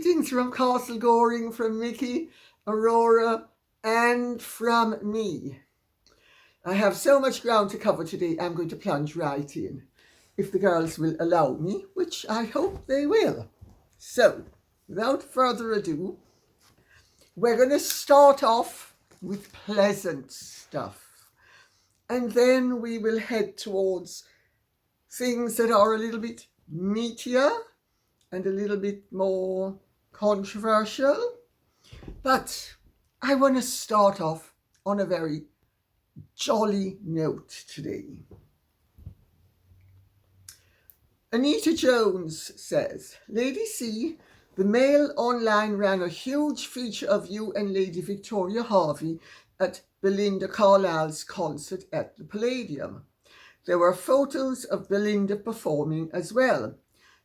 Greetings from Castle Goring, from Mickey, Aurora, and from me. I have so much ground to cover today, I'm going to plunge right in, if the girls will allow me, which I hope they will. So, without further ado, we're going to start off with pleasant stuff, and then we will head towards things that are a little bit meatier and a little bit more controversial. But I want to start off on a very jolly note today. Anita Jones says, Lady C, the Mail Online ran a huge feature of you and Lady Victoria Harvey at Belinda Carlisle's concert at the Palladium. There were photos of Belinda performing as well.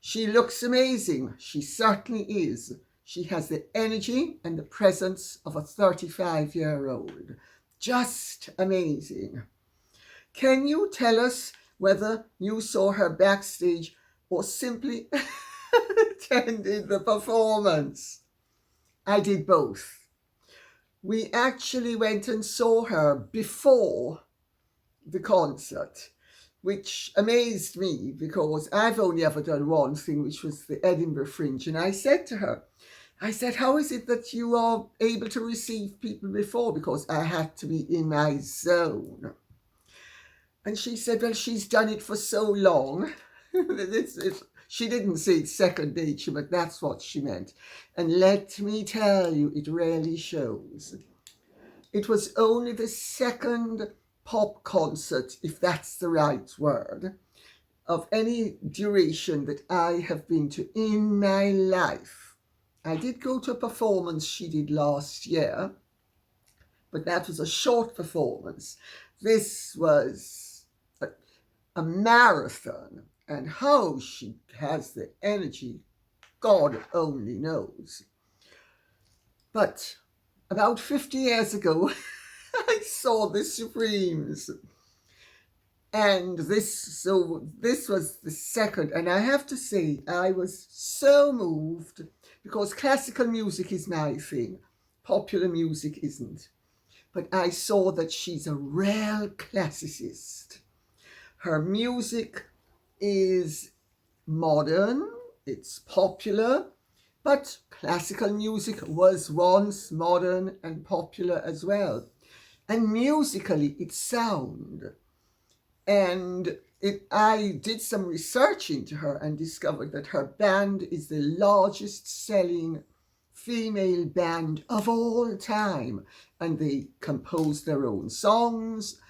She looks amazing. She certainly is. She has the energy and the presence of a 35-year-old. Just amazing. Can you tell us whether you saw her backstage or simply attended the performance? I did both. We actually went and saw her before the concert, which amazed me because I've only ever done one thing, which was the Edinburgh Fringe. And I said to her, how is it that you are able to receive people before? Because I had to be in my zone. And she said, well, she's done it for so long. She didn't say it's second nature, but that's what she meant. And let me tell you, it really shows. It was only the second pop concert, if that's the right word, of any duration that I have been to in my life. I did go to a performance she did last year, but that was a short performance. This was a marathon, and how she has the energy, God only knows. But about 50 years ago, I saw the Supremes, and this was the second, and I have to say I was so moved because classical music is my thing, popular music isn't, but I saw that she's a real classicist. Her music is modern, it's popular, but classical music was once modern and popular as well. And musically, it's sound. And I did some research into her and discovered that her band is the largest selling female band of all time. And they composed their own songs.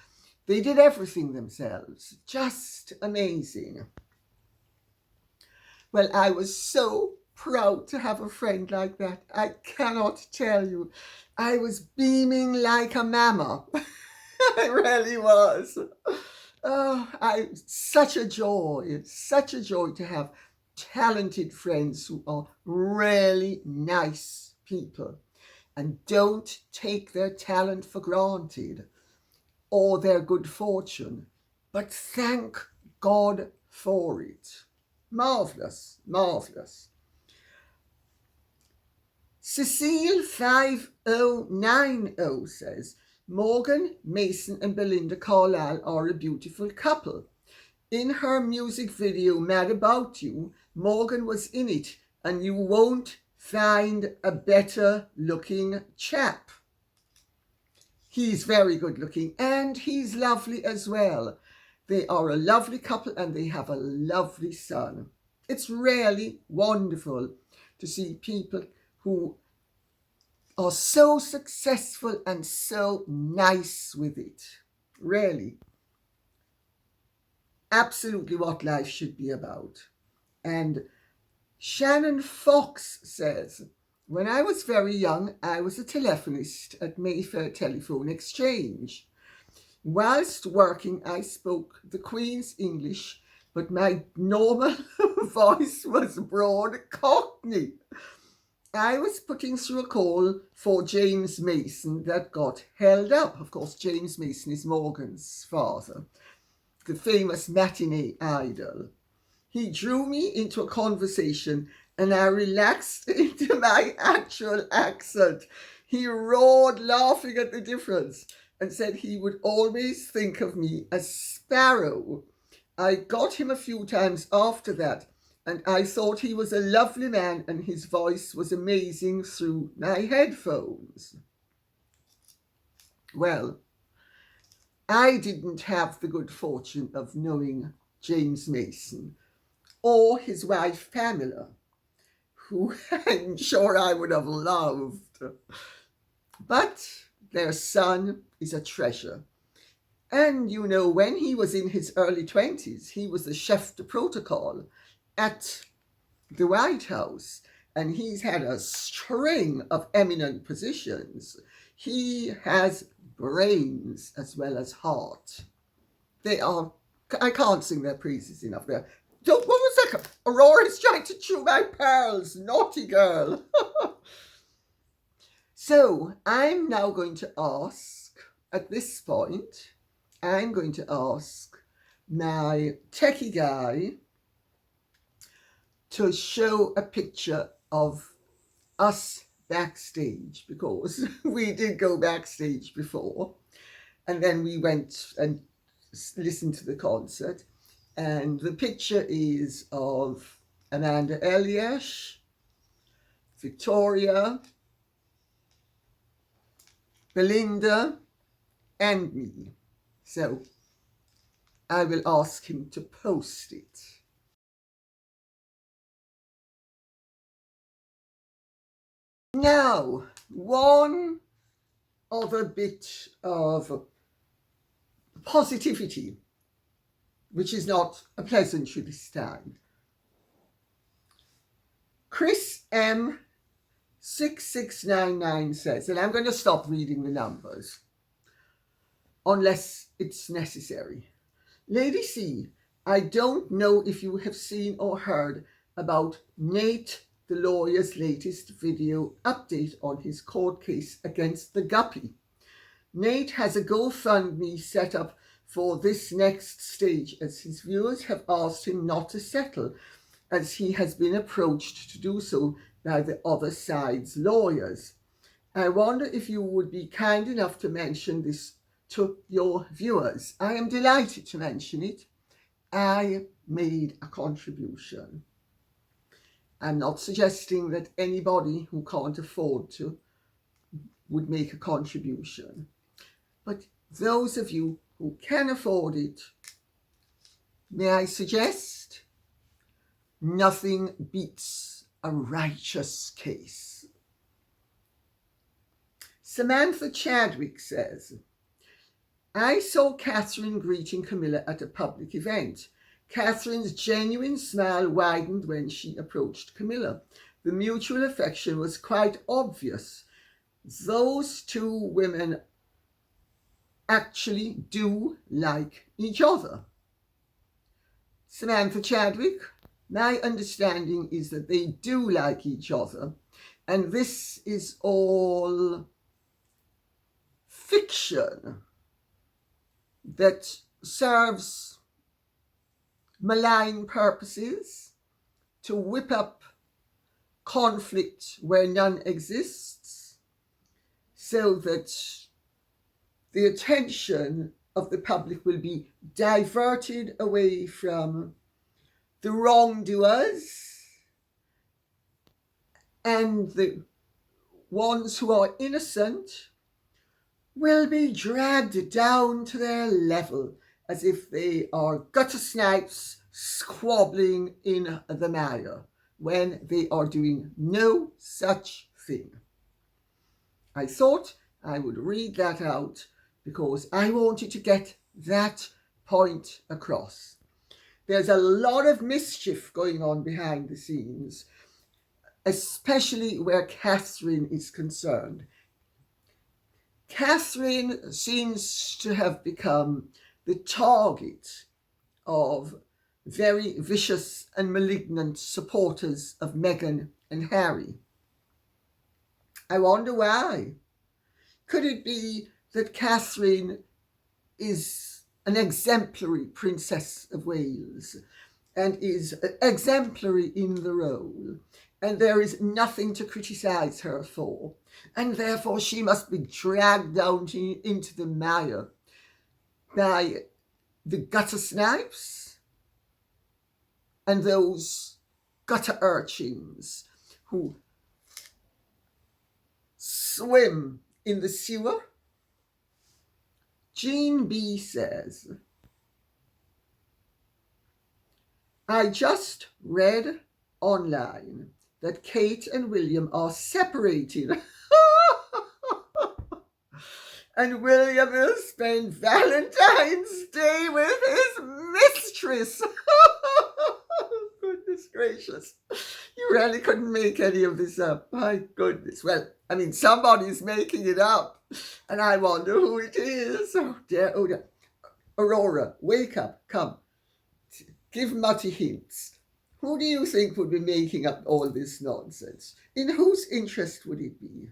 They did everything themselves. Just amazing. Well, I was so proud to have a friend like that. I cannot tell you. I was beaming like a mama. I really was. Oh, such a joy to have talented friends who are really nice people and don't take their talent for granted or their good fortune, but thank God for it. Marvellous, marvellous. Cecile 5090 says, Morgan, Mason and Belinda Carlisle are a beautiful couple. In her music video, Mad About You, Morgan was in it, and you won't find a better looking chap. He's very good looking and he's lovely as well. They are a lovely couple and they have a lovely son. It's really wonderful to see people who are so successful and so nice with it. Really. Absolutely what life should be about. And Shannon Fox says, when I was very young, I was a telephonist at Mayfair Telephone Exchange. Whilst working, I spoke the Queen's English, but my normal voice was broad Cockney. I was putting through a call for James Mason that got held up. Of course, James Mason is Morgan's father, the famous matinee idol. He drew me into a conversation and I relaxed into my actual accent. He roared, laughing at the difference, and said he would always think of me as Sparrow. I got him a few times after that, and I thought he was a lovely man and his voice was amazing through my headphones. Well, I didn't have the good fortune of knowing James Mason or his wife Pamela, who I'm sure I would have loved. But their son is a treasure. And you know, when he was in his early 20s, he was the chef de protocol at the White House, and he's had a string of eminent positions. He has brains as well as heart. I can't sing their praises enough there. Don't, 1 second. Aurora's trying to chew my pearls. Naughty girl. So I'm now going to ask, at this point, I'm going to ask my techie guy to show a picture of us backstage, because we did go backstage before, and then we went and listened to the concert, and the picture is of Amanda Eliash, Victoria, Belinda, and me. So I will ask him to post it. Now, one other bit of positivity, which is not a pleasantry this time. Chris M. 6699 says, and I'm going to stop reading the numbers unless it's necessary. Lady C, I don't know if you have seen or heard about Nate the lawyer's latest video update on his court case against the Guppy. Nate has a GoFundMe set up for this next stage, as his viewers have asked him not to settle, as he has been approached to do so by the other side's lawyers. I wonder if you would be kind enough to mention this to your viewers. I am delighted to mention it. I made a contribution. I'm not suggesting that anybody who can't afford to would make a contribution. But those of you who can afford it, may I suggest, nothing beats a righteous case. Samantha Chadwick says, I saw Catherine greeting Camilla at a public event. Catherine's genuine smile widened when she approached Camilla. The mutual affection was quite obvious. Those two women actually do like each other. Samantha Chadwick, my understanding is that they do like each other, and this is all fiction that serves malign purposes to whip up conflict where none exists, so that the attention of the public will be diverted away from the wrongdoers, and the ones who are innocent will be dragged down to their level as if they are gutter snipes squabbling in the mire when they are doing no such thing. I thought I would read that out because I wanted to get that point across. There's a lot of mischief going on behind the scenes, especially where Catherine is concerned. Catherine seems to have become the target of very vicious and malignant supporters of Meghan and Harry. I wonder why. Could it be that Catherine is an exemplary Princess of Wales and is exemplary in the role, and there is nothing to criticise her for, and therefore she must be dragged down into the mire by the gutter snipes and those gutter urchins who swim in the sewer. Jean B. says, I just read online that Kate and William are separated. And William will spend Valentine's Day with his mistress. Goodness gracious. You really couldn't make any of this up. My goodness. Well, I mean, somebody's making it up. And I wonder who it is. Oh dear, oh dear. Aurora, wake up. Come. Give Mutty hints. Who do you think would be making up all this nonsense? In whose interest would it be?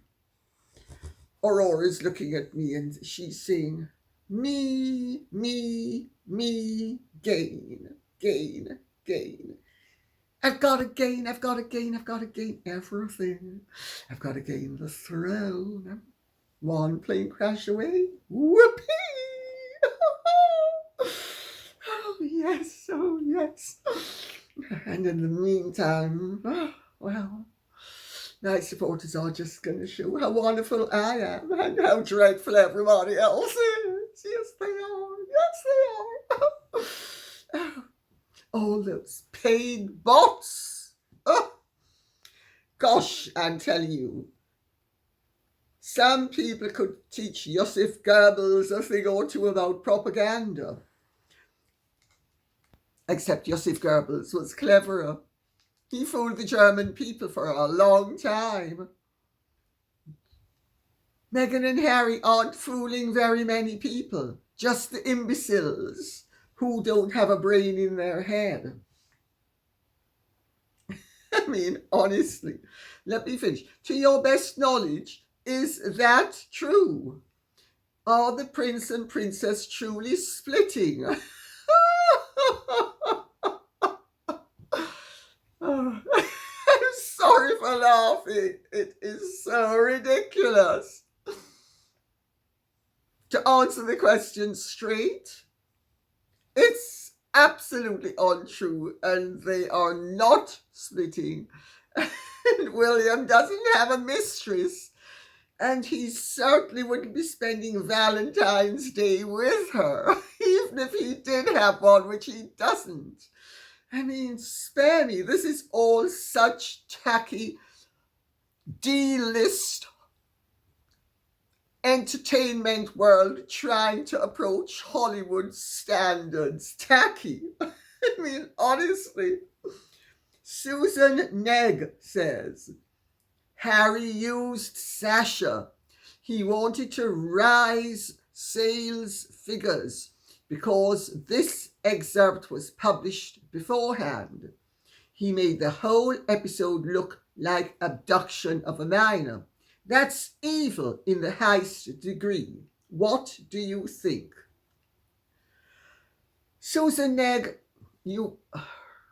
Aurora's looking at me and she's saying, me, gain, gain, gain. I've got to gain everything. I've got to gain the throne. One plane crash away. Whoopee! Oh yes. And in the meantime, well, my supporters are just going to show how wonderful I am and how dreadful everybody else is. Yes, they are. All those paid bots. Oh, gosh, I'm telling you. Some people could teach Joseph Goebbels a thing or two about propaganda. Except Joseph Goebbels was cleverer. He fooled the German people for a long time. Meghan and Harry aren't fooling very many people, just the imbeciles who don't have a brain in their head. I mean, honestly, let me finish. To your best knowledge, is that true? Are the prince and princess truly splitting? Oh, I'm sorry for laughing. It is so ridiculous. To answer the question straight, it's absolutely untrue, and they are not splitting. And William doesn't have a mistress, and he certainly wouldn't be spending Valentine's Day with her, even if he did have one, which he doesn't. I mean, spare me. This is all such tacky D-list entertainment world trying to approach Hollywood standards. Tacky. I mean, honestly. Susan Negg says, Harry used Sasha. He wanted to rise sales figures because this excerpt was published beforehand. He made the whole episode look like abduction of a minor. That's evil in the highest degree. What do you think? Susan Negg, you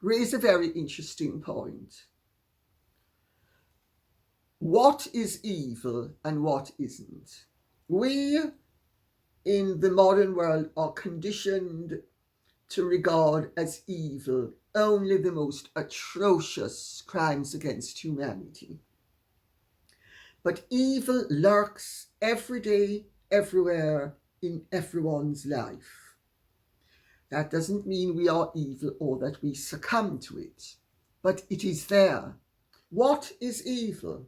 raise a very interesting point. What is evil and what isn't? We in the modern world are conditioned to regard as evil only the most atrocious crimes against humanity. But evil lurks every day, everywhere, in everyone's life. That doesn't mean we are evil or that we succumb to it, but it is there. What is evil?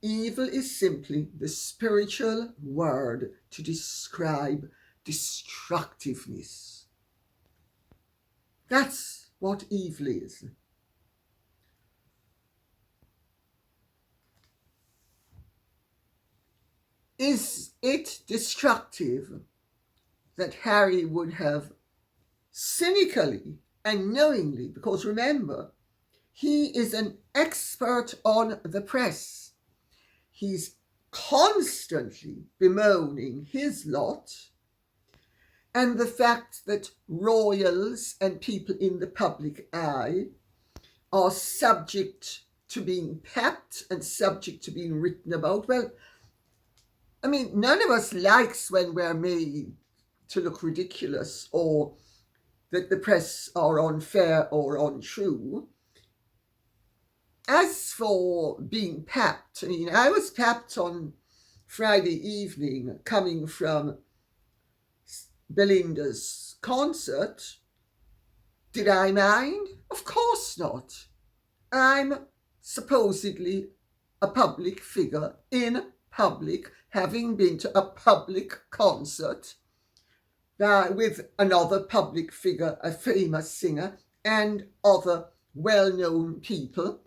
Evil is simply the spiritual word to describe destructiveness. That's what evil is. Is it destructive that Harry would have cynically and knowingly, because remember, he is an expert on the press. He's constantly bemoaning his lot and the fact that royals and people in the public eye are subject to being pepped and subject to being written about. Well, I mean, none of us likes when we're made to look ridiculous or that the press are unfair or untrue. As for being pepped, I mean, I was pepped on Friday evening coming from Belinda's concert. Did I mind? Of course not. I'm supposedly a public figure in public, having been to a public concert with another public figure, a famous singer, and other well-known people.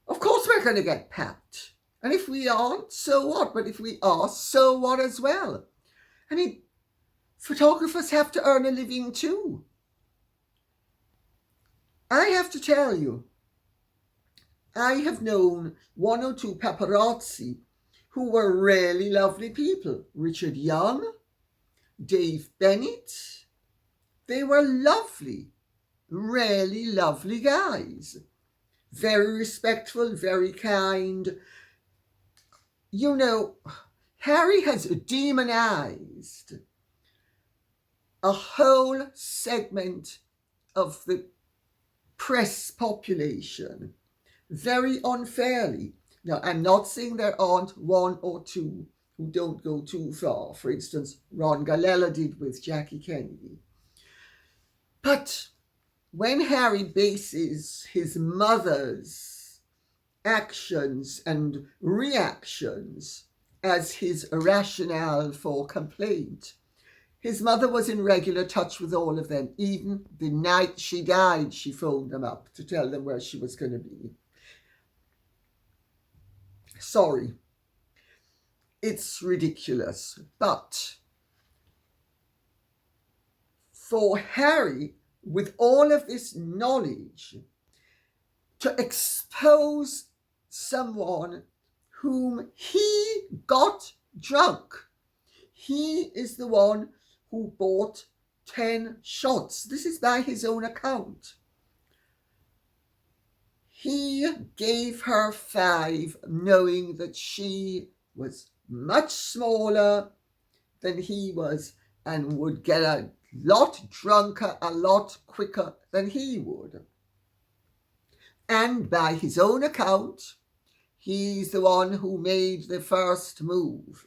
Of course we're going to get pepped. And if we aren't, so what? But if we are, so what as well? I mean, photographers have to earn a living too. I have to tell you, I have known one or two paparazzi who were really lovely people. Richard Young, Dave Bennett. They were lovely, really lovely guys. Very respectful, very kind. You know, Harry has demonized a whole segment of the press population very unfairly. Now, I'm not saying there aren't one or two who don't go too far. For instance, Ron Galella did with Jackie Kennedy. But when Harry bases his mother's actions and reactions as his rationale for complaint, his mother was in regular touch with all of them. Even the night she died, she phoned them up to tell them where she was going to be. Sorry. It's ridiculous. But for Harry, with all of this knowledge, to expose someone whom he got drunk. He is the one who bought 10 shots. This is by his own account. He gave her 5, knowing that she was much smaller than he was and would get a lot drunker a lot quicker than he would. And by his own account, he's the one who made the first move.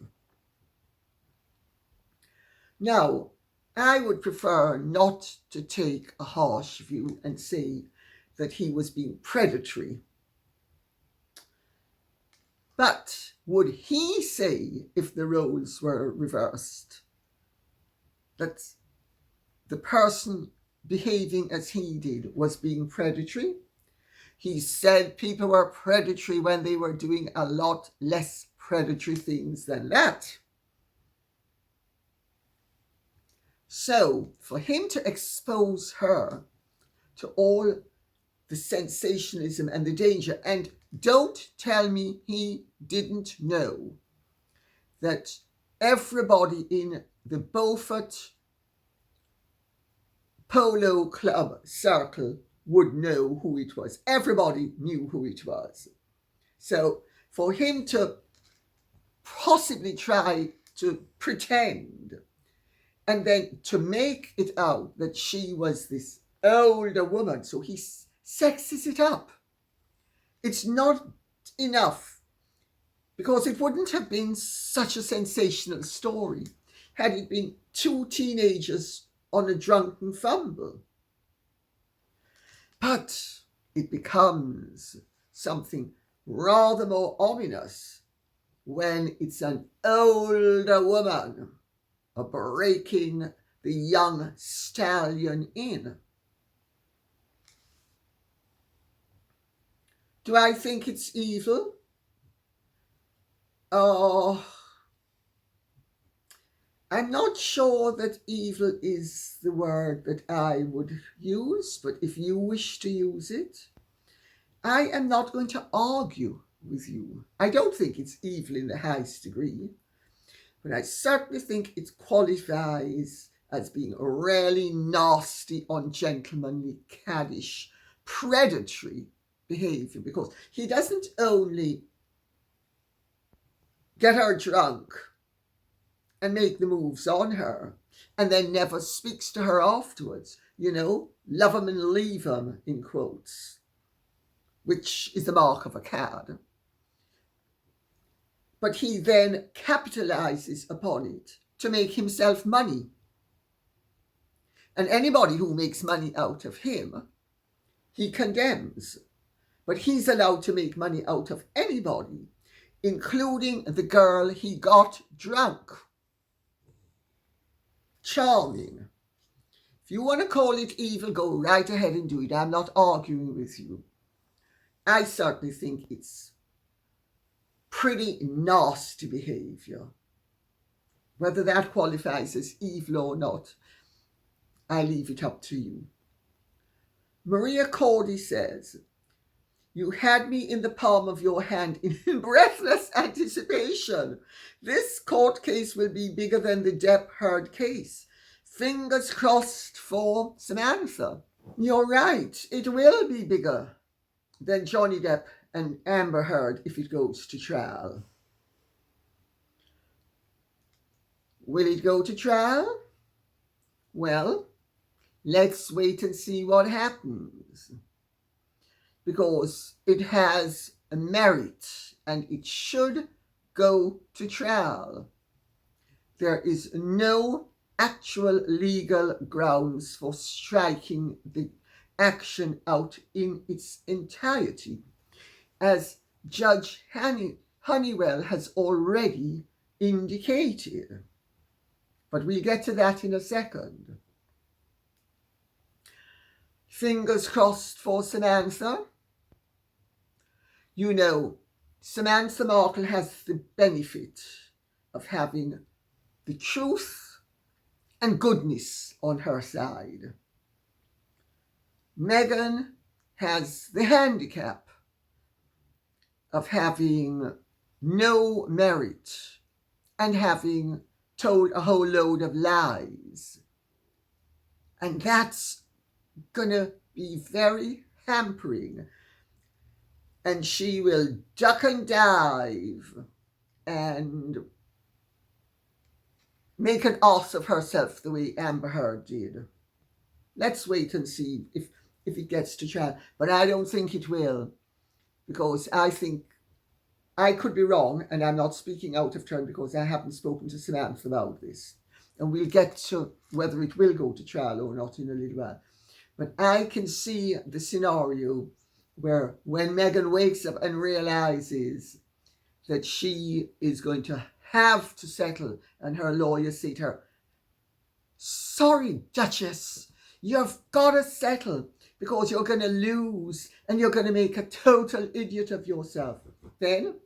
Now, I would prefer not to take a harsh view and say that he was being predatory. But would he say, if the roles were reversed, that the person behaving as he did was being predatory? He said people were predatory when they were doing a lot less predatory things than that. So, for him to expose her to all the sensationalism and the danger, and don't tell me he didn't know that everybody in the Beaufort Polo Club circle would know who it was. Everybody knew who it was. So for him to possibly try to pretend and then to make it out that she was this older woman, so he sexes it up. It's not enough, because it wouldn't have been such a sensational story had it been 2 teenagers on a drunken fumble. But it becomes something rather more ominous when it's an older woman breaking the young stallion in. Do I think it's evil? I'm not sure that evil is the word that I would use, but if you wish to use it, I am not going to argue with you. I don't think it's evil in the highest degree, but I certainly think it qualifies as being really nasty, ungentlemanly, caddish, predatory, behaviour, because he doesn't only get her drunk and make the moves on her and then never speaks to her afterwards, love him and leave him, in quotes, which is the mark of a cad. But he then capitalizes upon it to make himself money. And anybody who makes money out of him, he condemns. But he's allowed to make money out of anybody, including the girl he got drunk. Charming. If you want to call it evil, go right ahead and do it. I'm not arguing with you. I certainly think it's pretty nasty behaviour. Whether that qualifies as evil or not, I leave it up to you. Maria Cordy says, "You had me in the palm of your hand in breathless anticipation. This court case will be bigger than the Depp Heard case. Fingers crossed for Samantha." You're right, it will be bigger than Johnny Depp and Amber Heard if it goes to trial. Will it go to trial? Well, let's wait and see what happens. Because it has a merit and it should go to trial. There is no actual legal grounds for striking the action out in its entirety, as Judge Honeywell has already indicated. But we'll get to that in a second. Fingers crossed for Samantha. Samantha Markle has the benefit of having the truth and goodness on her side. Meghan has the handicap of having no merit and having told a whole load of lies. And that's gonna be very hampering. And she will duck and dive and make an ass of herself the way Amber Heard did. Let's wait and see if it gets to trial. But I don't think it will, because I think I could be wrong, and I'm not speaking out of turn because I haven't spoken to Samantha about this. And we'll get to whether it will go to trial or not in a little while. But I can see the scenario where when Meghan wakes up and realizes that she is going to have to settle, and her lawyers say to her, "Sorry, Duchess, you've got to settle because you're going to lose and you're going to make a total idiot of yourself." Then,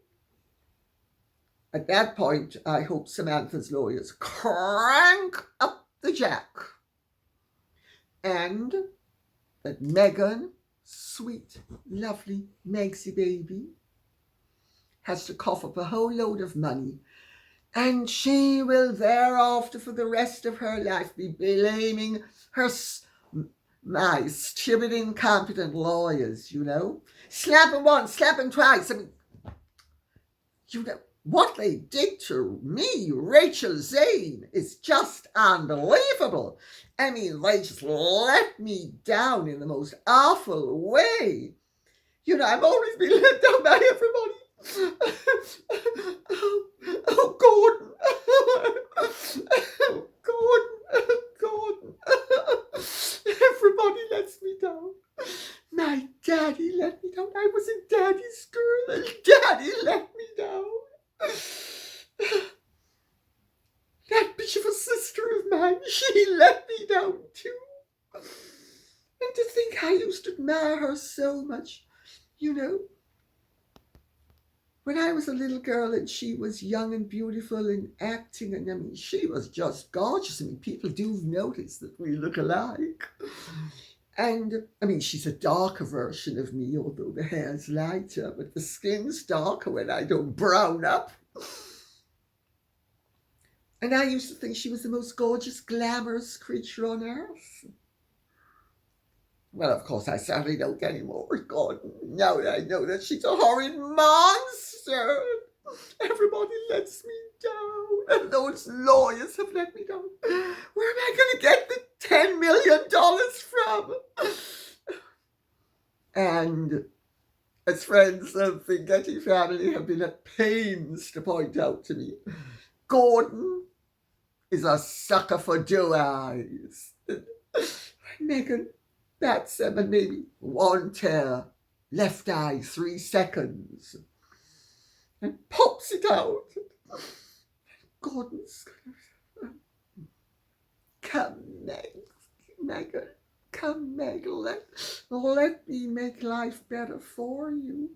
at that point, I hope Samantha's lawyers crank up the jack, and that Meghan, sweet, lovely Megsy baby, has to cough up a whole load of money, and she will thereafter for the rest of her life be blaming my stupid, incompetent lawyers, Slap him once, slap him twice. What they did to me, Rachel Zane, is just unbelievable. They just let me down in the most awful way. I've always been let down by everybody. Oh, Gordon. Gordon. Everybody lets me down. My daddy let me down. I wasn't daddy's girl, and daddy let me down. That bitch of a sister of mine, she let me down too. And to think I used to admire her so much, when I was a little girl and she was young and beautiful and acting, and she was just gorgeous. People do notice that we look alike. And she's a darker version of me, although the hair's lighter, but the skin's darker when I don't brown up. And I used to think she was the most gorgeous, glamorous creature on earth. Well, of course, I certainly don't get any more. God, now that I know that she's a horrid monster. Everybody lets me down, and those lawyers have let me down. Where am I going to get the $10 million from? And as friends of the Getty family have been at pains to point out to me, Gordon is a sucker for doe eyes. Meghan bats them and maybe one tear, left eye 3 seconds, and pops it out. Gordon's come, Meghan. Come, Meghan, let me make life better for you.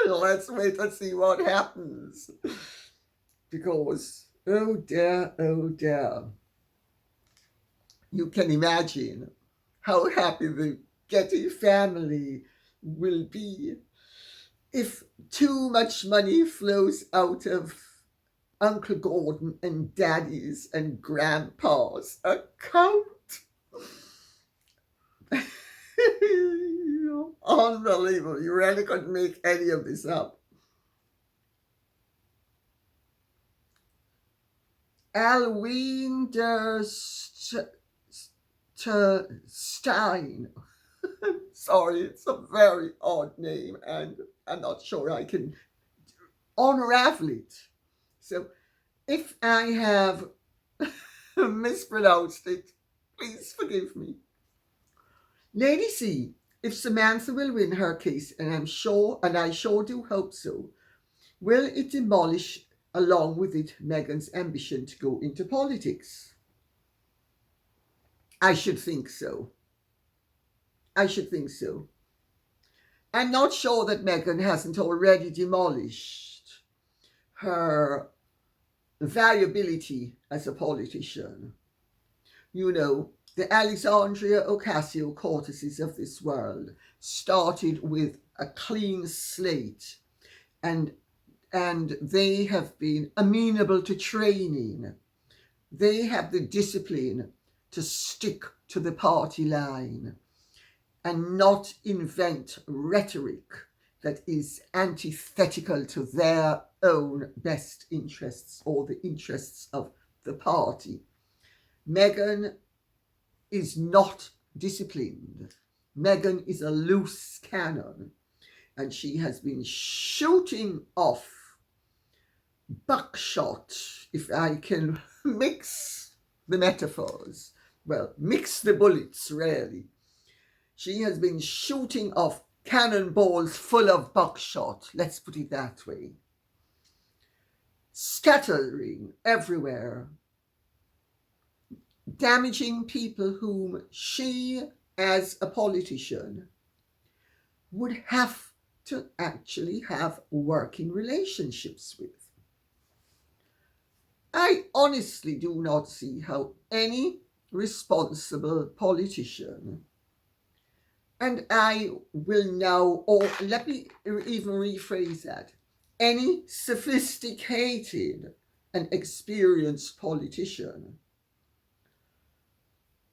Let's wait and see what happens. Because, oh dear, you can imagine how happy the Getty family will be if too much money flows out of Uncle Gordon and Daddy's and Grandpa's account. Unbelievable. You really couldn't make any of this up. Alwyn der Stein. Sorry, it's a very odd name, and I'm not sure I can unravel it. So if I have mispronounced it, please forgive me. Lady C, if Samantha will win her case, and I sure do hope so, will it demolish along with it Meghan's ambition to go into politics? I should think so. I'm not sure that Meghan hasn't already demolished her valuability as a politician. You know, the Alexandria Ocasio-Cortezes of this world started with a clean slate, and they have been amenable to training. They have the discipline to stick to the party line and not invent rhetoric that is antithetical to their own best interests or the interests of the party. Meghan is not disciplined. Meghan is a loose cannon, and she has been shooting off buckshot, if I can mix the metaphors. Well, mix the bullets, really. She has been shooting off cannonballs full of buckshot, let's put it that way. Scattering everywhere, damaging people whom she, as a politician, would have to actually have working relationships with. I honestly do not see how any responsible politician, and I will now, or let me even rephrase that, any sophisticated and experienced politician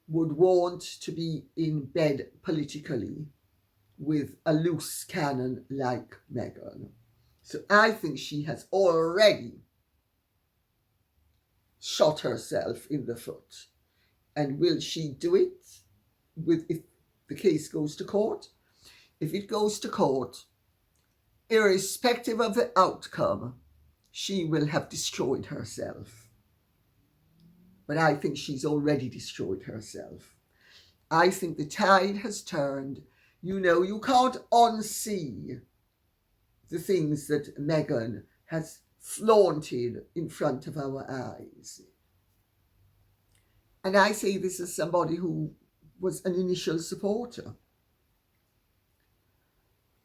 would want to be in bed politically with a loose cannon like Meghan. So I think she has already shot herself in the foot. And will she do it if the case goes to court? If it goes to court, irrespective of the outcome, she will have destroyed herself. But I think she's already destroyed herself. I think the tide has turned. You know, you can't unsee the things that Meghan has flaunted in front of our eyes. And I say this as somebody who was an initial supporter.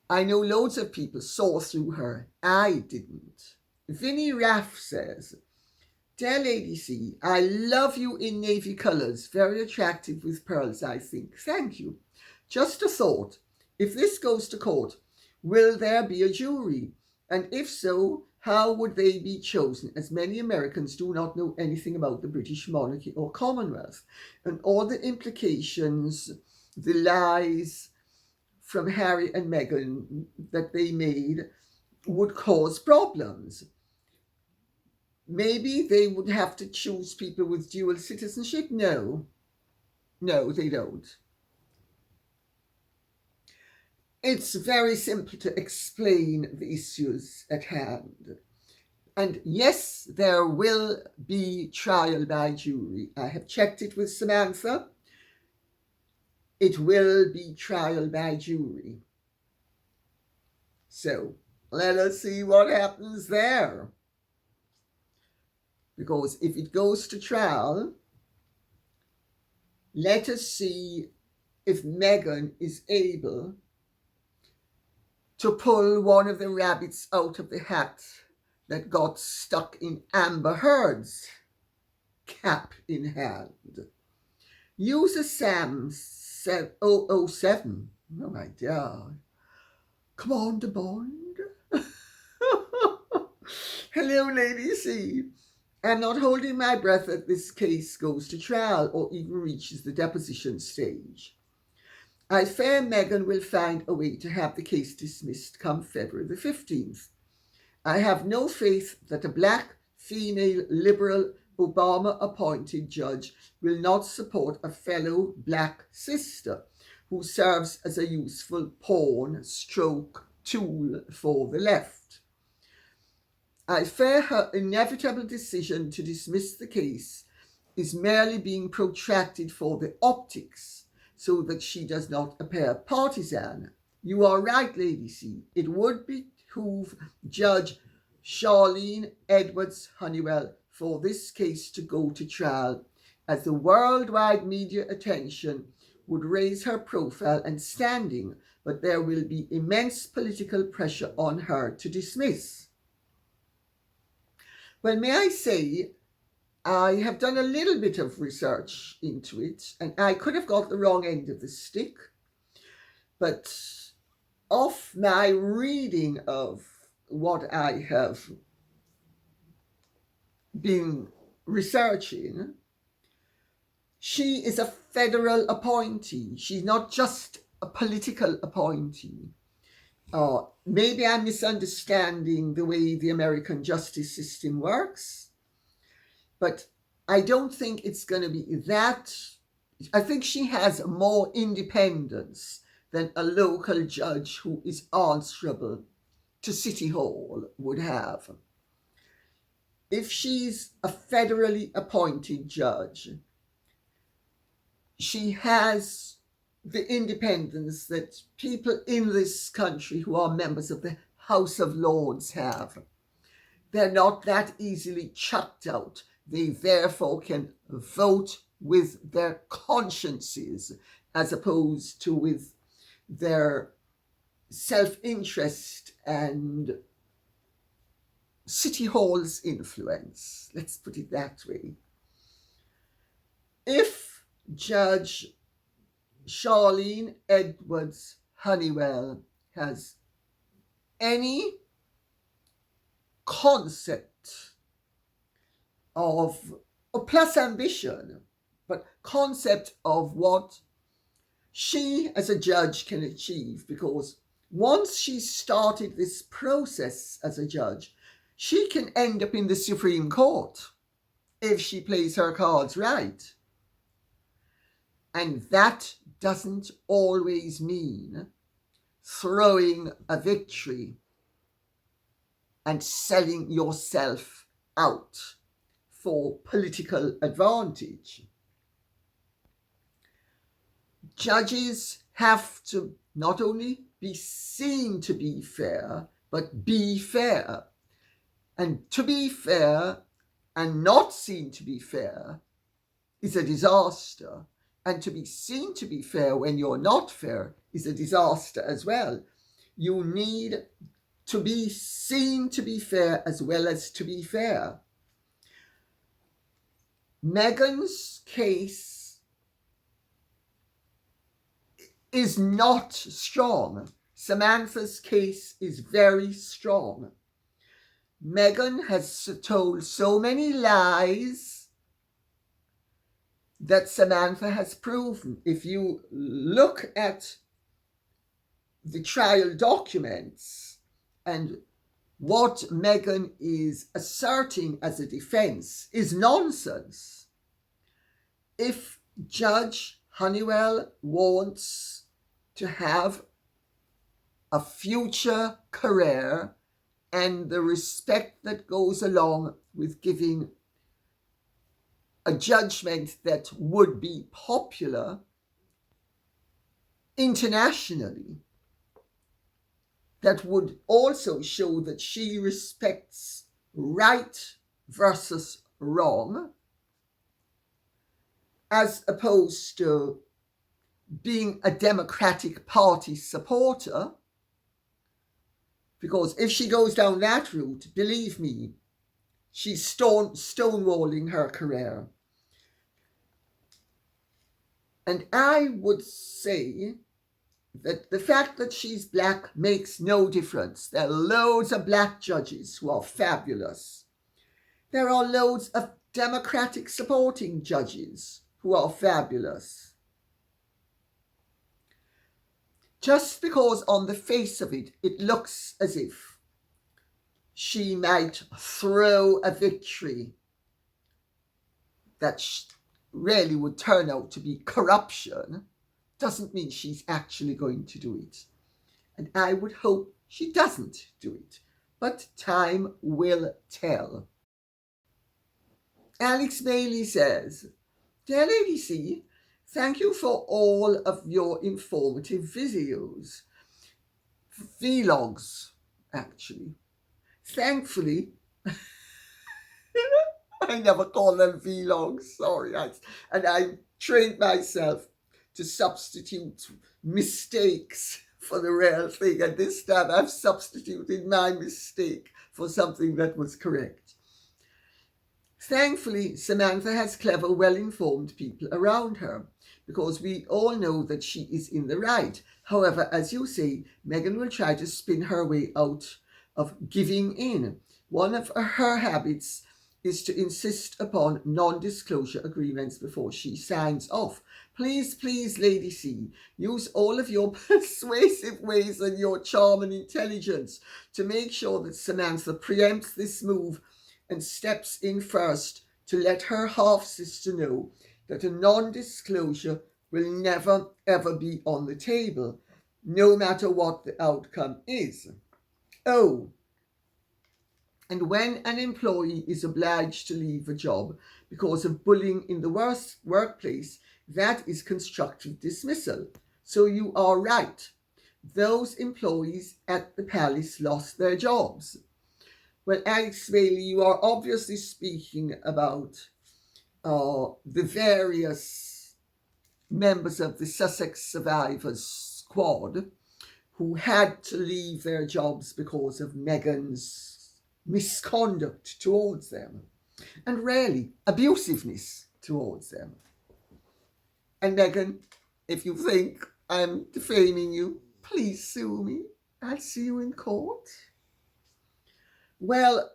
I know loads of people saw through her. I didn't. Vinnie Raff says, "Dear Lady C, I love you in navy colours. Very attractive with pearls, I think. Thank you. Just a thought. If this goes to court, will there be a jury? And if so, How would they be chosen, as many Americans do not know anything about the British monarchy or Commonwealth, and all the implications, the lies from Harry and Meghan that they made would cause problems. Maybe they would have to choose people with dual citizenship? No, they don't. It's very simple to explain the issues at hand. And yes, there will be trial by jury. I have checked it with Samantha. It will be trial by jury. So let us see what happens there. Because if it goes to trial, let us see if Meghan is able to pull one of the rabbits out of the hat that got stuck in Amber Heard's cap in hand. User Sam 007. Oh my God. Commander Bond. Hello, Lady C. I'm not holding my breath that this case goes to trial or even reaches the deposition stage. I fear Meghan will find a way to have the case dismissed come February the 15th. I have no faith that a black, female, liberal, Obama-appointed judge will not support a fellow black sister who serves as a useful pawn stroke tool for the left. I fear her inevitable decision to dismiss the case is merely being protracted for the optics, so that she does not appear partisan. You are right, Lady C. It would behoove Judge Charlene Edwards Honeywell for this case to go to trial, as the worldwide media attention would raise her profile and standing, but there will be immense political pressure on her to dismiss. Well, may I say, I have done a little bit of research into it, and I could have got the wrong end of the stick, but off my reading of what I have been researching, she is a federal appointee. She's not just a political appointee. Maybe I'm misunderstanding the way the American justice system works. But I don't think it's going to be that. I think she has more independence than a local judge who is answerable to City Hall would have. If she's a federally appointed judge, she has the independence that people in this country who are members of the House of Lords have. They're not that easily chucked out. They therefore can vote with their consciences as opposed to with their self-interest and City Hall's influence. Let's put it that way. If Judge Charlene Edwards Honeywell has any concept of, plus ambition, but concept of what she as a judge can achieve, because once she's started this process as a judge, she can end up in the Supreme Court if she plays her cards right. And that doesn't always mean throwing a victory and selling yourself out for political advantage. Judges have to not only be seen to be fair, but be fair. And to be fair and not seen to be fair is a disaster. And to be seen to be fair when you're not fair is a disaster as well. You need to be seen to be fair as well as to be fair. Meghan's case is not strong. Samantha's case is very strong. Meghan has told so many lies that Samantha has proven. If you look at the trial documents and what Meghan is asserting as a defense is nonsense. If Judge Honeywell wants to have a future career and the respect that goes along with giving a judgment that would be popular internationally, that would also show that she respects right versus wrong, as opposed to being a Democratic Party supporter. Because if she goes down that route, believe me, she's stonewalling her career. And I would say that the fact that she's black makes no difference. There are loads of black judges who are fabulous. There are loads of Democratic supporting judges who are fabulous. Just because on the face of it, it looks as if she might throw a victory that really would turn out to be corruption, doesn't mean she's actually going to do it. And I would hope she doesn't do it. But time will tell. Alex Bailey says, "Dear Lady C, thank you for all of your informative videos. Vlogs, actually. Thankfully," I never call them vlogs, sorry. And I trained myself to substitute mistakes for the real thing. And this time I've substituted my mistake for something that was correct. Thankfully, Samantha has clever, well-informed people around her, because we all know that she is in the right. However, as you say, Meghan will try to spin her way out of giving in. One of her habits is to insist upon non-disclosure agreements before she signs off. Please, please, Lady C, use all of your persuasive ways and your charm and intelligence to make sure that Samantha preempts this move and steps in first to let her half-sister know that a non-disclosure will never, ever be on the table, no matter what the outcome is. Oh, and when an employee is obliged to leave a job because of bullying in the workplace, that is constructive dismissal. So you are right. Those employees at the palace lost their jobs. Well, Alex Bailey, you are obviously speaking about the various members of the Sussex Survivors Squad who had to leave their jobs because of Meghan's misconduct towards them, and really abusiveness towards them. And Meghan, if you think I'm defaming you, please sue me. I'll see you in court. Well,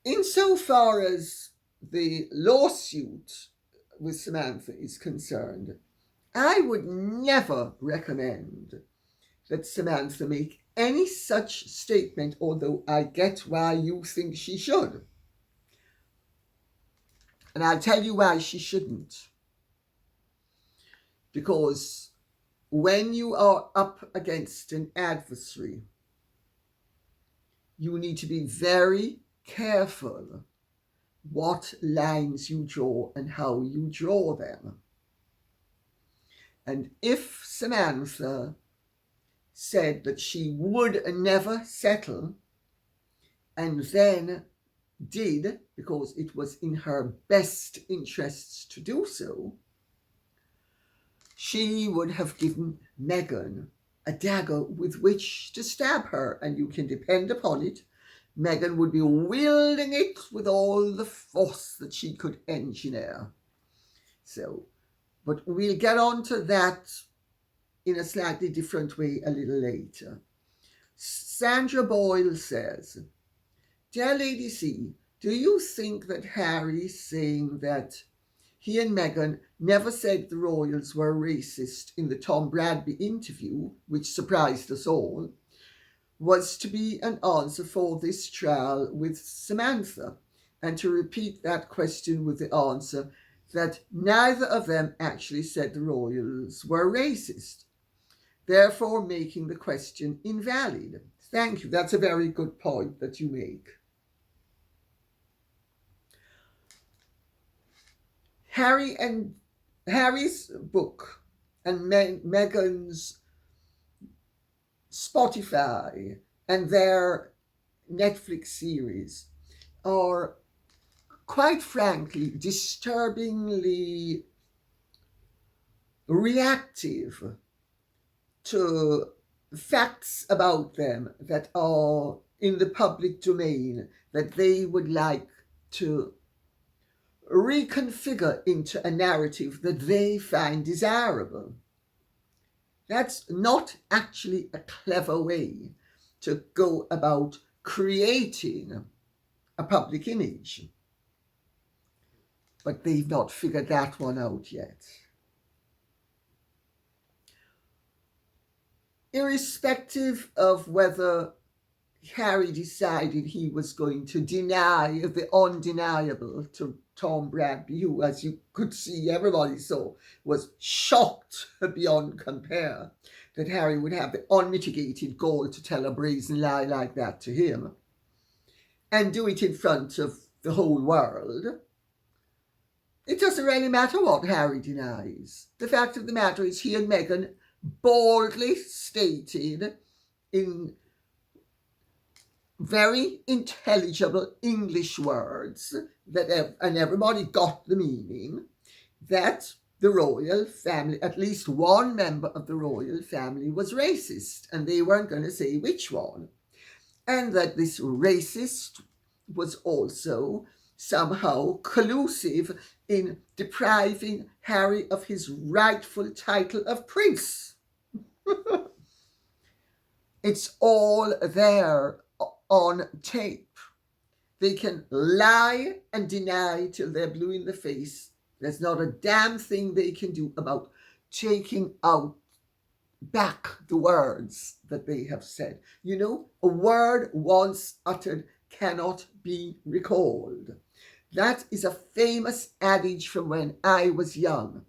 insofar as the lawsuit with Samantha is concerned, I would never recommend that Samantha make any such statement, although I get why you think she should. And I'll tell you why she shouldn't. Because when you are up against an adversary, you need to be very careful what lines you draw and how you draw them. And if Samantha said that she would never settle, and then did because it was in her best interests to do so, she would have given Meghan a dagger with which to stab her, and you can depend upon it, Meghan would be wielding it with all the force that she could engineer. So, but we'll get on to that in a slightly different way a little later. Sandra Boyle says, "Dear Lady C, do you think that Harry saying that he and Meghan never said the royals were racist in the Tom Bradby interview, which surprised us all, was to be an answer for this trial with Samantha, and to repeat that question with the answer that neither of them actually said the royals were racist, therefore making the question invalid?" Thank you. That's a very good point that you make. Harry's book and Meghan's Spotify and their Netflix series are, quite frankly, disturbingly reactive to facts about them that are in the public domain that they would like to reconfigure into a narrative that they find desirable. That's not actually a clever way to go about creating a public image. But they've not figured that one out yet. Irrespective of whether Harry decided he was going to deny the undeniable to Tom Bradby, who, as you could see, everybody saw, was shocked beyond compare that Harry would have the unmitigated gall to tell a brazen lie like that to him, and do it in front of the whole world. It doesn't really matter what Harry denies. The fact of the matter is he and Meghan boldly stated in very intelligible English words that, and everybody got the meaning, that the royal family, at least one member of the royal family, was racist, and they weren't going to say which one, and that this racist was also somehow collusive in depriving Harry of his rightful title of prince. It's all there on tape. They can lie and deny till they're blue in the face. There's not a damn thing they can do about taking out back the words that they have said. You know, a word once uttered cannot be recalled. That is a famous adage from when I was young.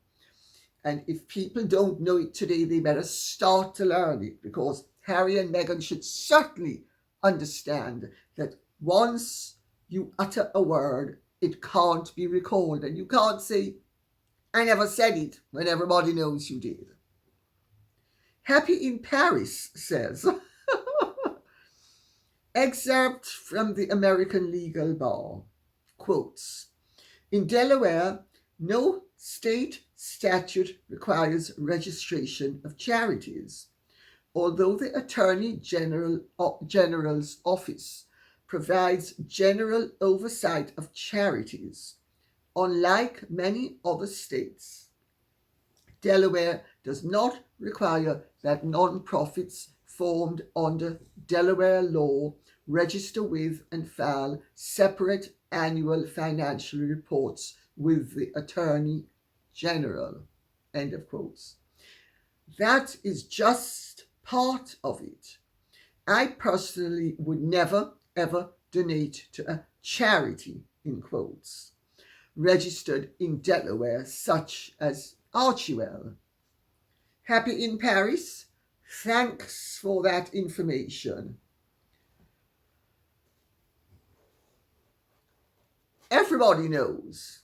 And if people don't know it today, they better start to learn it, because Harry and Meghan should certainly understand that once you utter a word, it can't be recalled. And you can't say, "I never said it," when everybody knows you did. Happy in Paris says, excerpt from the American Legal Bar, quotes, "In Delaware, no state statute requires registration of charities. Although the Attorney General's office provides general oversight of charities, unlike many other states, Delaware does not require that non-profits formed under Delaware law register with and file separate annual financial reports with the Attorney General." End of quotes. That is just part of it. I personally would never, ever donate to a charity, in quotes, registered in Delaware, such as Archewell. Happy in Paris, thanks for that information. Everybody knows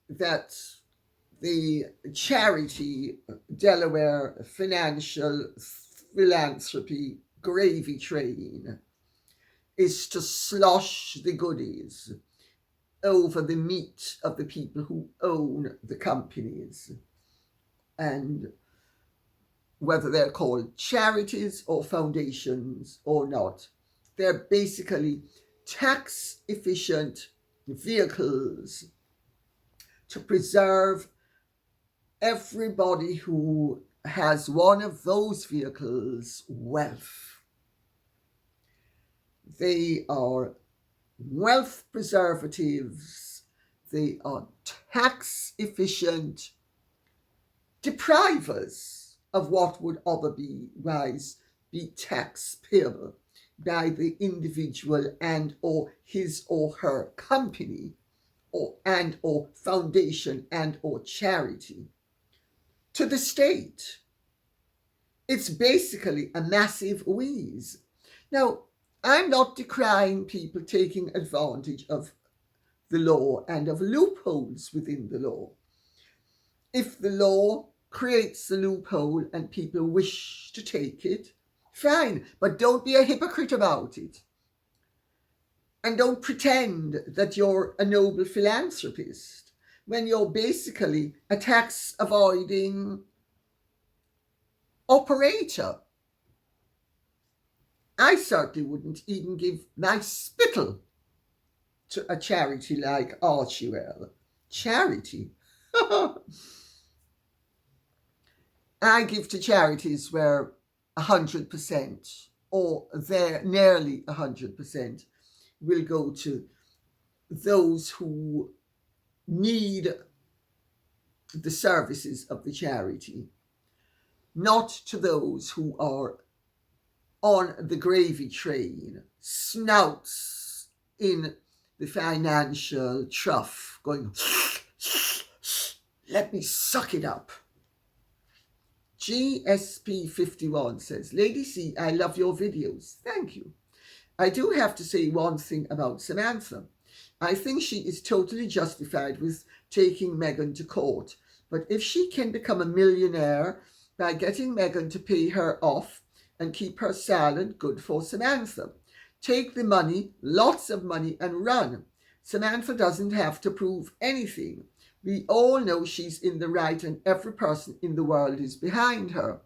that the charity Delaware Financial Philanthropy gravy train is to slosh the goodies over the meat of the people who own the companies, and whether they're called charities or foundations or not, they're basically tax efficient vehicles to preserve everybody who has one of those vehicles' wealth. They are wealth preservatives. They are tax efficient deprivers of what would otherwise be tax payable by the individual and or his or her company or foundation and or charity to the state. It's basically a massive wheeze. Now, I'm not decrying people taking advantage of the law and of loopholes within the law. If the law creates a loophole and people wish to take it, fine, but don't be a hypocrite about it. And don't pretend that you're a noble philanthropist when you're basically a tax avoiding operator. I certainly wouldn't even give my spittle to a charity like Archewell. Charity? I give to charities where 100% or they're nearly 100% will go to those who need the services of the charity, not to those who are on the gravy train, snouts in the financial trough, going, let me suck it up. GSP51 says, Lady C, I love your videos. Thank you. I do have to say one thing about Samantha. I think she is totally justified with taking Meghan to court. But if she can become a millionaire by getting Meghan to pay her off and keep her silent, good for Samantha. Take the money, lots of money, and run. Samantha doesn't have to prove anything. We all know she's in the right and every person in the world is behind her.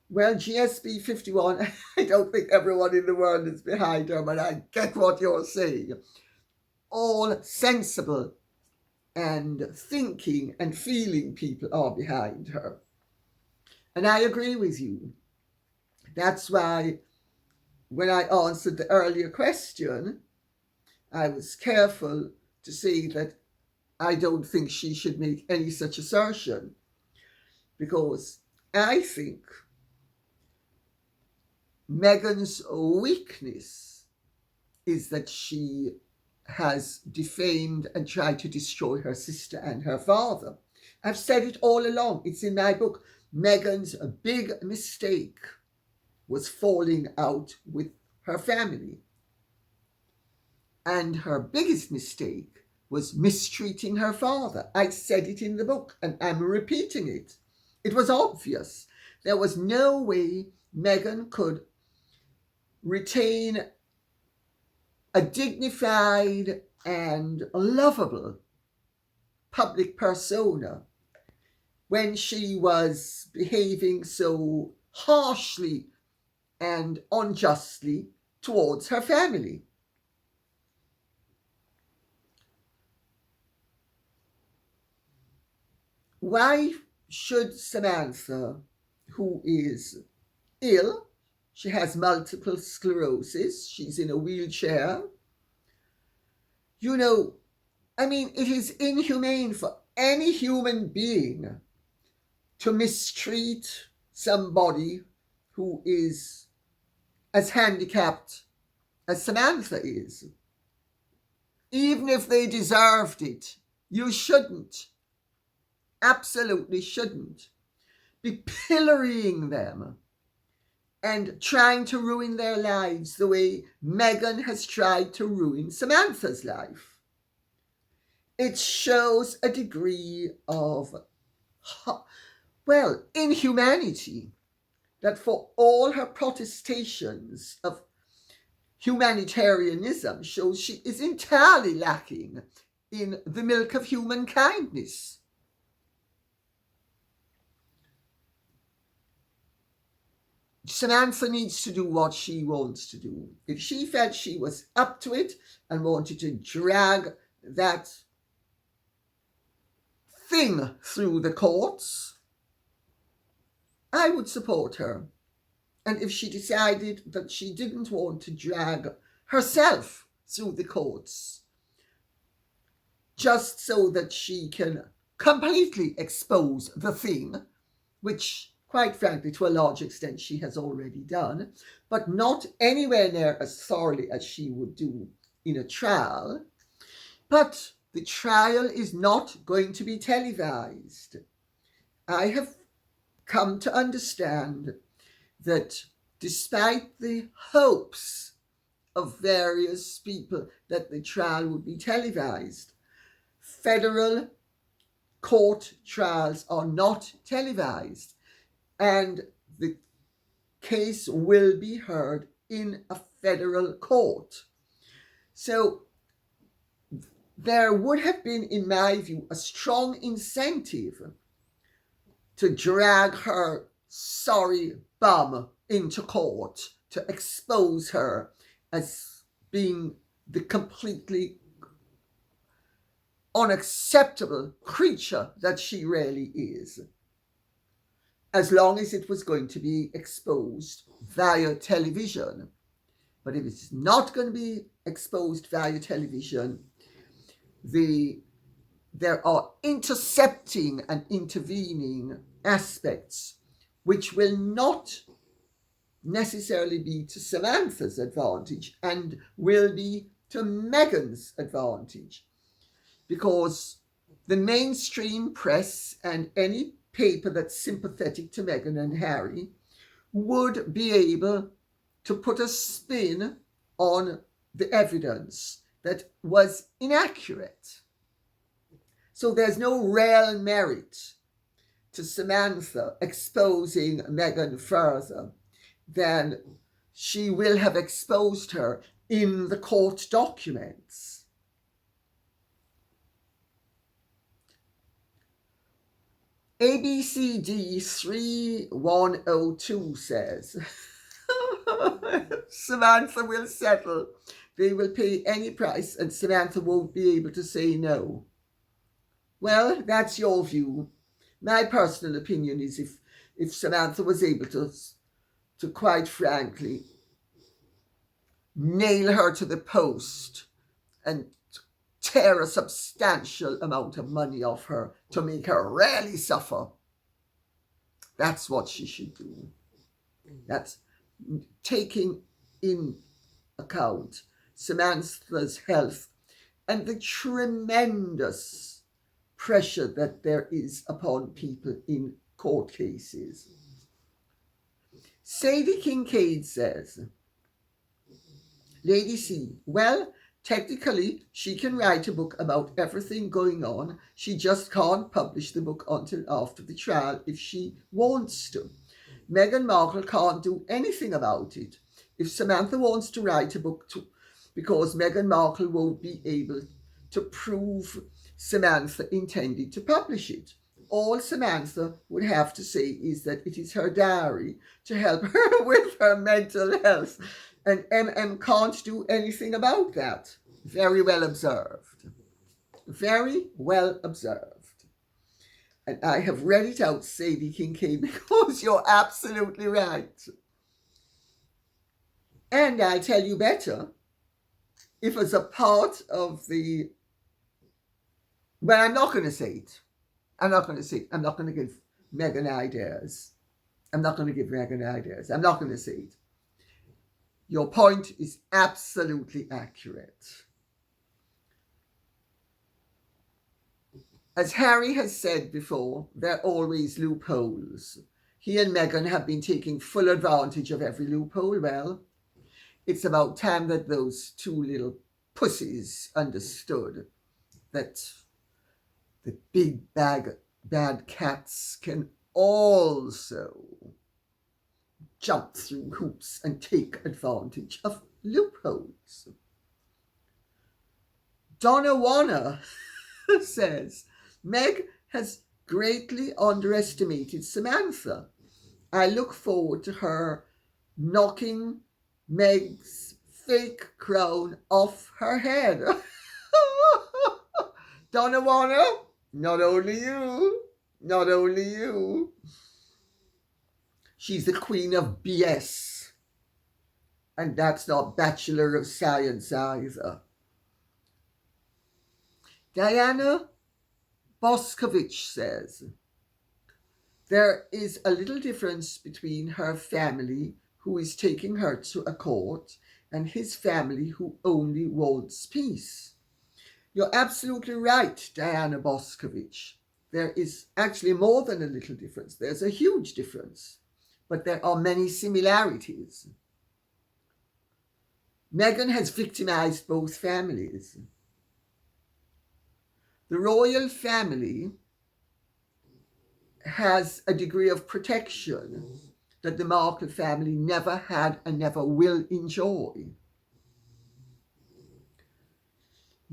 Well, GSB 51, I don't think everyone in the world is behind her, but I get what you're saying. All sensible and thinking and feeling people are behind her. And I agree with you. That's why when I answered the earlier question, I was careful to say that I don't think she should make any such assertion, because I think Meghan's weakness is that she has defamed and tried to destroy her sister and her father. I've said it all along. It's in my book. Meghan's big mistake was falling out with her family. And her biggest mistake was mistreating her father. I said it in the book and I'm repeating it. It was obvious. There was no way Meghan could retain a dignified and lovable public persona when she was behaving so harshly and unjustly towards her family. Why should Samantha, who is ill, she has multiple sclerosis, she's in a wheelchair, it is inhumane for any human being to mistreat somebody who is as handicapped as Samantha is. Even if they deserved it, you shouldn't, absolutely shouldn't, be pillorying them and trying to ruin their lives the way Meghan has tried to ruin Samantha's life. It shows a degree of, inhumanity that for all her protestations of humanitarianism shows she is entirely lacking in the milk of human kindness. Samantha needs to do what she wants to do. If she felt she was up to it and wanted to drag that thing through the courts, I would support her. And if she decided that she didn't want to drag herself through the courts, just so that she can completely expose the thing, which, quite frankly, to a large extent, she has already done, but not anywhere near as thoroughly as she would do in a trial. But the trial is not going to be televised. I have come to understand that despite the hopes of various people that the trial would be televised, federal court trials are not televised, and the case will be heard in a federal court. So there would have been, in my view, a strong incentive to drag her sorry bum into court, to expose her as being the completely unacceptable creature that she really is, as long as it was going to be exposed via television. But if it's not going to be exposed via television, there are intercepting and intervening aspects which will not necessarily be to Samantha's advantage and will be to Meghan's advantage, because the mainstream press and any paper that's sympathetic to Meghan and Harry would be able to put a spin on the evidence that was inaccurate. So there's no real merit to Samantha exposing Meghan further than she will have exposed her in the court documents. ABCD 3102 says, Samantha will settle. They will pay any price and Samantha won't be able to say no. Well, that's your view. My personal opinion is if Samantha was able to quite frankly nail her to the post and tear a substantial amount of money off her to make her really suffer, that's what she should do. That's taking in account Samantha's health and the tremendous pressure that there is upon people in court cases. Sadie Kincaid says, Lady C, well, technically she can write a book about everything going on. She just can't publish the book until after the trial if she wants to. Meghan Markle can't do anything about it. If Samantha wants to write a book because Meghan Markle won't be able to prove Samantha intended to publish it. All Samantha would have to say is that it is her diary to help her with her mental health, and can't do anything about that. Very well observed. Very well observed. And I have read it out, Sadie Kincaid, because you're absolutely right. And I'll tell you better, if as a part of the... Well, I'm not going to say it. I'm not going to give Meghan ideas. I'm not going to say it. Your point is absolutely accurate. As Harry has said before, there are always loopholes. He and Meghan have been taking full advantage of every loophole. Well, it's about time that those two little pussies understood that the big bad cats can also jump through hoops and take advantage of loopholes. Donna Warner says, Meg has greatly underestimated Samantha. I look forward to her knocking Meg's fake crown off her head. Donna Warner, not only you. She's the queen of BS. And that's not Bachelor of Science either. Diana Boscovich says, there is a little difference between her family, who is taking her to a court, and his family, who only wants peace. You're absolutely right, Diana Boscovich. There is actually more than a little difference. There's a huge difference. But there are many similarities. Meghan has victimized both families. The royal family has a degree of protection that the Markle family never had and never will enjoy.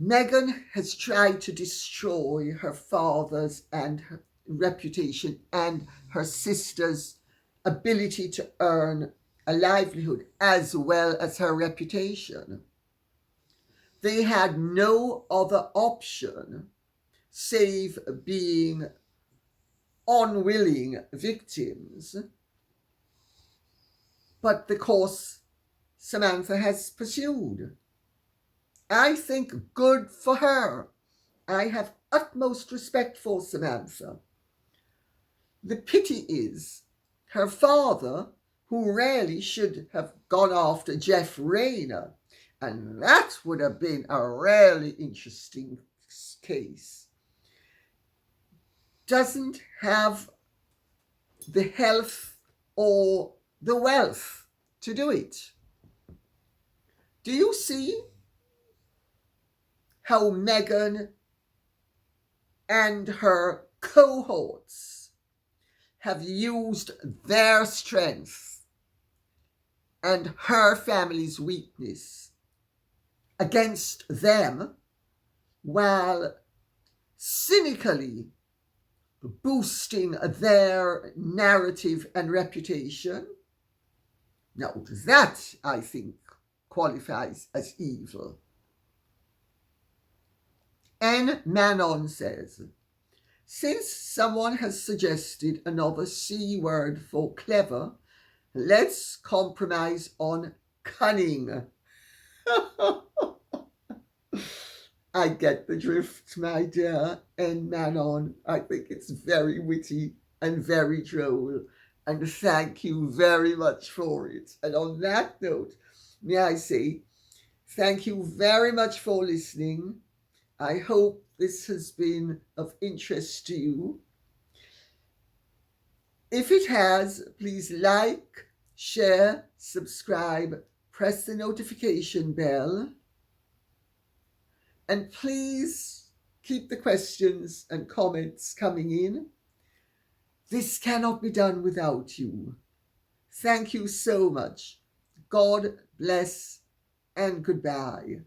Meghan has tried to destroy her father's and her reputation and her sister's ability to earn a livelihood as well as her reputation. They had no other option save being unwilling victims. But the course Samantha has pursued, I think, good for her. I have utmost respect for Samantha. The pity is her father, who really should have gone after Jeff Rayner, and that would have been a really interesting case, doesn't have the health or the wealth to do it. Do you see how Meghan and her cohorts have used their strength and her family's weakness against them, while cynically boosting their narrative and reputation? Now that, I think, qualifies as evil. N. Manon says, since someone has suggested another C word for clever, let's compromise on cunning. I get the drift, my dear N. Manon. I think it's very witty and very droll, and thank you very much for it. And on that note, may I say, thank you very much for listening. I hope this has been of interest to you. If it has, please like, share, subscribe, press the notification bell, and please keep the questions and comments coming in. This cannot be done without you. Thank you so much. God bless and goodbye.